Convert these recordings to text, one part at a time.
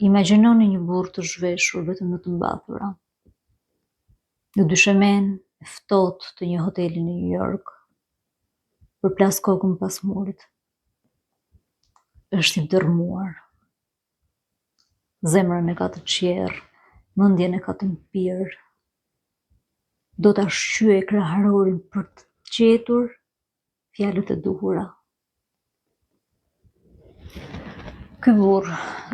Imagjinoni një burr të zhveshur vetëm në të mbathura, në dyshemen e ftohtë të një hoteli në New York, përplas kokën pas murit. Është i dërmuar. Zemrën e ka të qerrë, mendjen e ka të mpirë. Do ta shqyej kraharorin për të gjetur fjalët e duhura. Ky burr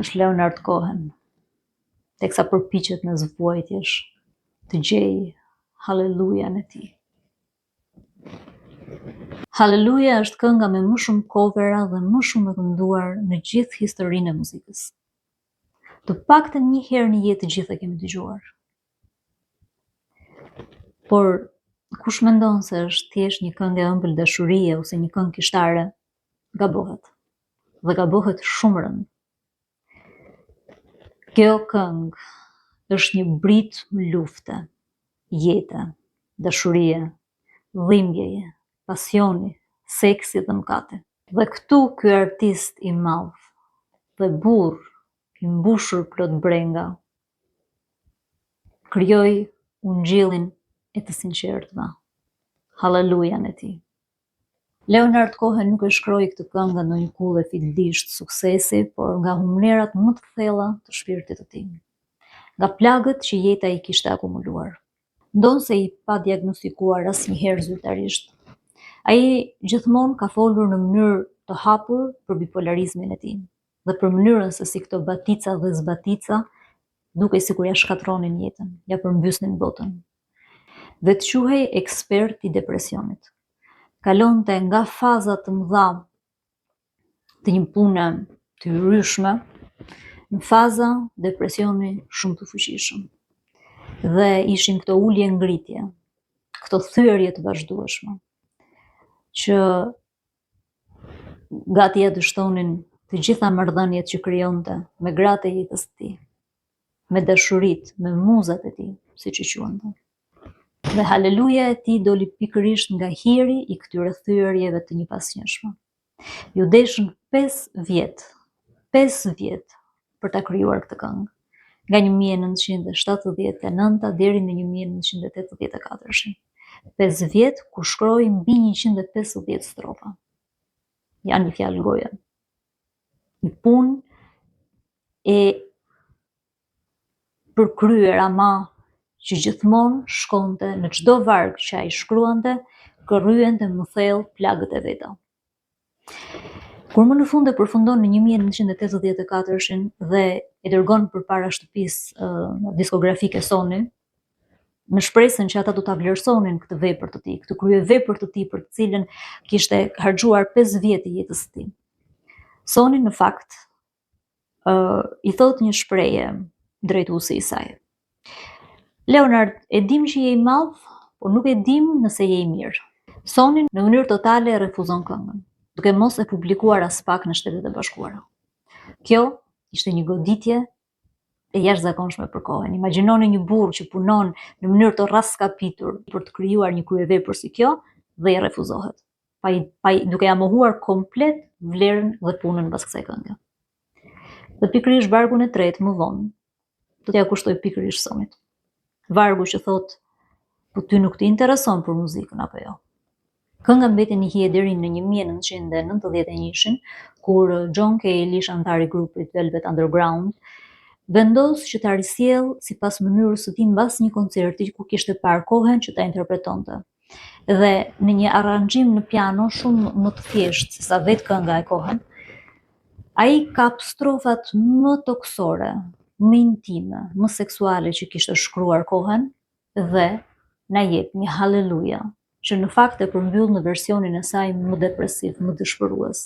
është Leonard Cohen, teksa përpiqet në zvuajtjesh të gjej hallelujan e tij. Halleluja është kënga me më shumë covera dhe më shumë e kënduar në gjithë historinë e muzikës. Të paktën një herë në jetë të gjithë e kemi dëgjuar. Por kush mendon se është thjesht një këngë e ëmbël dashurie ose një këngë kishtare, gabohet. Dhe gabohet shumë rënd. Kjo këngë është një brit lufte, jete, dashurie, dhimbjeje, pasioni, seksi dhe mëkate. Dhe këtu ky artist i madh dhe burr i mbushur plot brenga krijoi ungjillin e të sinqertëve, hallelujan e tij. Leonard Cohen nuk e shkroi këtë këngë në një kullë fillesht suksesi, por nga humnerat më të thella të shpirtit të tij. Nga plagët që jeta i kishte akumuluar. Ndonse i pa diagnostikuar asnjëherë zyrtarisht. Ai gjithmonë ka folur në mënyrë të hapur për bipolarizmin e tij dhe për mënyrën se si këto batica dhe zbatica duke sikur ja shkatronin jetën, ja përmbysnin botën. Dhe të quhej ekspert i depresionit. Kalonte nga faza të mëdha të një pune të hyrshme në faza depresioni shumë të fuqishëm. Dhe ishin këto ulje ngritje, këto thyerje të vazhdueshme, që gati ja dështonin të gjitha marrëdhëniet që krijonte me gratë e jetës së tij, me dashuritë, me muzat e tij, siç i quante. Dhe haleluja e tij doli pikërisht nga hiri i këtyre thyerjeve të njëpasnjëshme. Ju deshën 5 vjet për ta krijuar këtë këngë, nga 1979 deri në 1984. 5 vjet ku shkroi mbi 150 strofa. Janë një fjalë goje. Një punë e përkryer ama që gjithmonë shkonte në çdo varg që ai shkruante, kërryente më thellë plagët e veta. Kur më në fund e përfundon në 1984 dhe e dërgon përpara shtëpisë diskografike Sony, në shpresën që ata do ta vlerësonin këtë vepër të tij, këtë kryevepër të tij për të cilën kishte harxuar 5 vjet të jetës së tij. Sony në fakt i thot një shprehje drejtuesi i saj. Leonard, e dim që je i madh, por nuk e dim nëse je i mirë. Sony në mënyrë totale refuzon këngën, duke mos e publikuar as pak në Shtetet e Bashkuara. Kjo ishte një goditje e jashtëzakonshme për Cohen. Imagjinoni një burr që punon në mënyrë të rrastkapitur për të krijuar një kryevepër si kjo dhe i refuzohet. Duke ja mohuar komplet vlerën dhe punën pas kësaj këngë. Dhe pikërisht vargun e tretë më vonë do t'ja kushtoj pikërisht Sonit. Vargu që thot, po ty nuk të intereson për muzikën apo jo. Kënga mbeti në hije deri në 1991, kur John Cale, ish antar i grupit Velvet Underground, vendos që ta risjell sipas mënyrës së tij mbas një koncerti ku kishte parë Cohen që ta interpretonte. Dhe në një aranxhim në piano shumë më të thjeshtë se sa vetë kënga e Cohen, ai kap strofat më toksore, më intime, më seksuale që kishte shkruar Cohen dhe na jep një halleluja që në fakt e përmbyll në versionin e saj më depresiv, më dëshpërues.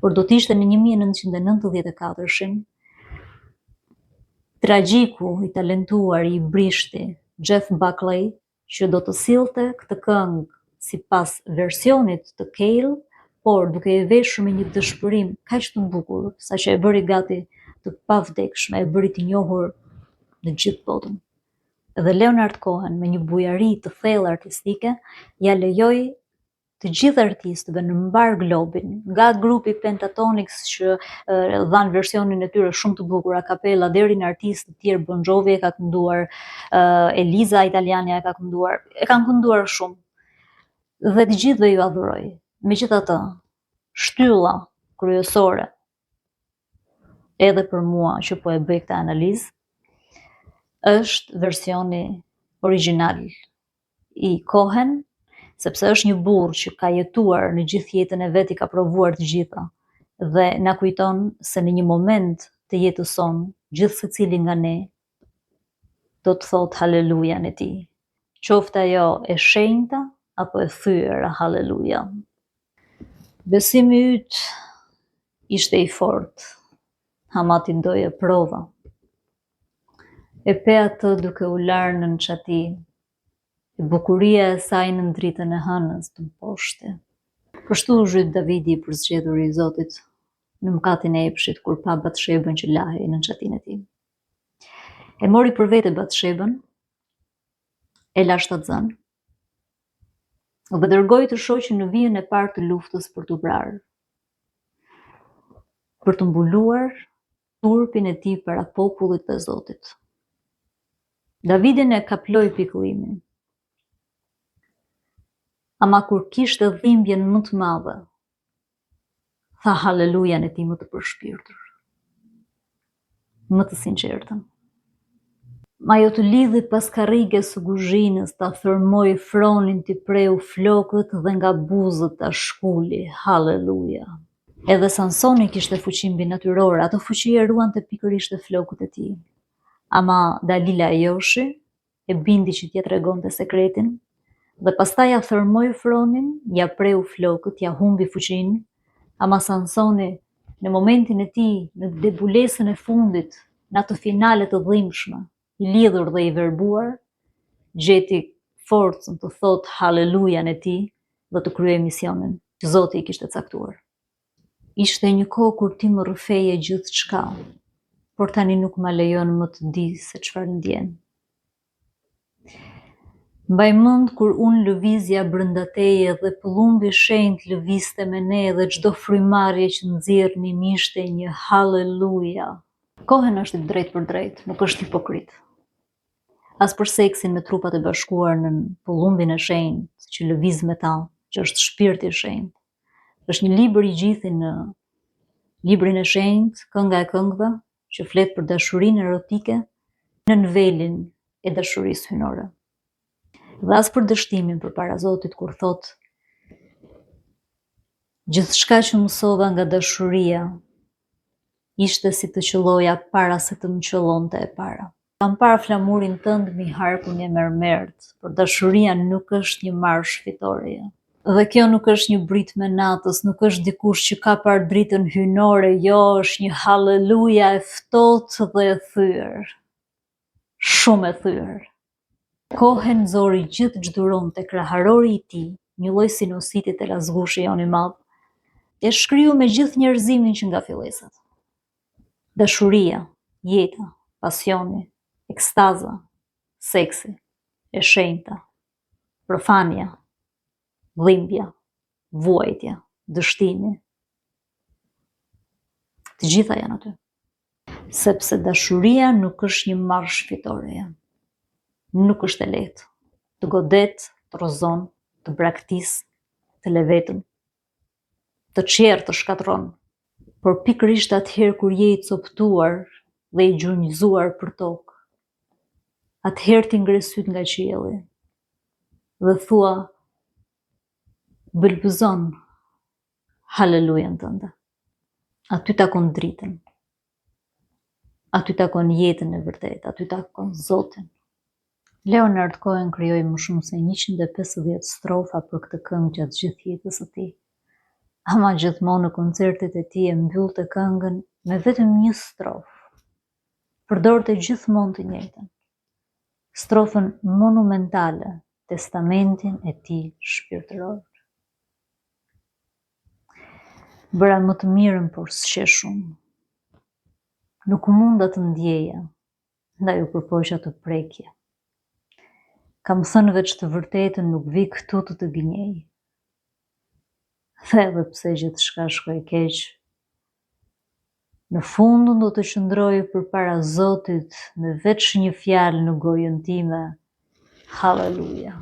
Por do t'ishte në 1994 tragjiku i talentuar i brishti Jeff Buckley që do të sillte këtë këngë sipas versionit të Cale, por duke e veshur me një dëshpërim kaq të bukur, saqë e bëri gati të pavdekshme, e bëri të njohur në gjithë botën. Dhe Leonard Cohen me një bujari të thellë artistike ja lejoi të gjithë artistëve në mbar globin, nga grupi Pentatonix që dhanë versionin e tyre shumë të bukur a cappella deri në artistë të tjerë, Bon Jovi e ka kënduar, Eliza Italiania e ka kënduar, e kanë kënduar shumë. Dhe të gjithëve ju adhuroj. Megjithatë, shtylla kryesore edhe për mua që po e bëj këtë analizë është versioni origjinal i Cohen, sepse është një burr që ka jetuar në gjithë jetën e vet, i ka provuar të gjitha dhe na kujton se në një moment të jetës sonë gjithë secili nga ne do të thot haleluja në ti. Qoftë ajo e shenjta apo e thyer, haleluja. Besimi yt ishte i fortë. Hamati ndoje prova. E pe atë duke u larë në nxati, e bukuria e saj në dritën e hënës të mposhte. Kështu u zhyt Davidi për zgjedhuri i Zotit në mkatin e epshit kur pa Batshebën që lahej në nxatin e tij. E mori për vete Batshebën, e la shtatzën, dhe dërgoi të shoqë në vijën e parë të luftës për t'u vrarë, për të mbuluar turpin e tij para popullit të Zotit. Davidin e kaploi pikëllimin. Ama kur kishte dhimbjen më të madhe, tha haleluja në ti më të përshpirtur, më të sinqertën. Ajo të lidhi pas karrige së kuzhinës, ta thërmoi fronin, t'i preu flokët dhe nga buzët ta shkuli, haleluja. Edhe Sansoni kishte fuqi mbinatyrore, ato fuqi e ruante pikërisht e flokët e tij. Ama Dalila e Joshi e bindi që t'ja tregonte sekretin, dhe pastaj ja thërmoi fronin, ja preu flokët, ja humbi fuqinë, ama Sansoni në momentin e tij, në debulesën e fundit, në ato finale të dhimbshme, i lidhur dhe i verbuar, gjeti forcën të thotë haleluja në tij dhe të kryej misionin që Zoti i kishte caktuar. Ishte një kohë kur ti më rrëfeje gjithçka, por tani nuk ma lejon më të di se çfarë ndjen. Mbaj mend kur unë lëvizja brenda teje dhe pëllumbi shenjtë lëvizte me ne dhe çdo frymarrje që nxjerrni ishte një haleluja. Cohen është i drejtë për drejtë, nuk është hipokrit. As për seksin me trupat e bashkuar në pëllumbin e shenjtë që lëviz me ta, që është shpirti i shenjtë. Është një libër i gjithë në librin e shenjtë, Kënga e këngëve, që flet për dashurinë erotike në nivelin e dashurisë hynore. Dhe as për dështimin përpara Zotit kur thot gjithçka që mësova nga dashuria ishte si të qelloja para se të më qellonte e para. Kam parë flamurin tënd mi harkun e mermert, por dashuria nuk është një marsh fitoreje. Dhe kjo nuk është një brit me natës, nuk është dikush që ka parë dritën hynore, jo, është një haleluja e ftohtë dhe e thyer. Shumë e thyer. Cohen zori gjithë çduron te kraharori i tij, një lloj sinusiti te lazgushi jon i madh, e shkriu me gjithë njerëzimin që nga fillesat. Dashuria, jeta, pasioni, ekstaza, seksi, e shenjta, profania, dhimbja, vuajtja, dështimi. Të gjitha janë aty. Sepse dashuria nuk është një marsh fitoreje. Nuk është e lehtë. Të godet, të rrozon, të braktis, të levetën, të qerë, të shkatron. Por pikërisht atëherë kur je i coptuar dhe i gjunjëzuar për tokë, atëherë ti ngre syt nga qielli dhe thua bëlbëzon halelujen tënde. Aty takon dritën. Aty takon jetën e vërtetë, aty takon Zotin. Leonard Cohen krijoi më shumë se 150 strofa për këtë këngë gjatë gjithë jetës së tij. Ama gjithmonë në koncertet e tij e mbyllte këngën me vetëm një strofë. Përdorte gjithmonë të njëjtën. Strofën monumentale, testamentin e tij shpirtëror. Bëra më të mirën, por s'qe shumë. Nuk munda të ndjeja, ndaj u përpoqja të prekje. Kam thënë veç të vërtetën, nuk vi këtu të gënjej. Dhe edhe pse gjithçka shkoi keq, në fund do të qëndroj përpara Zotit me veç një fjalë në gojën time. Halleluja.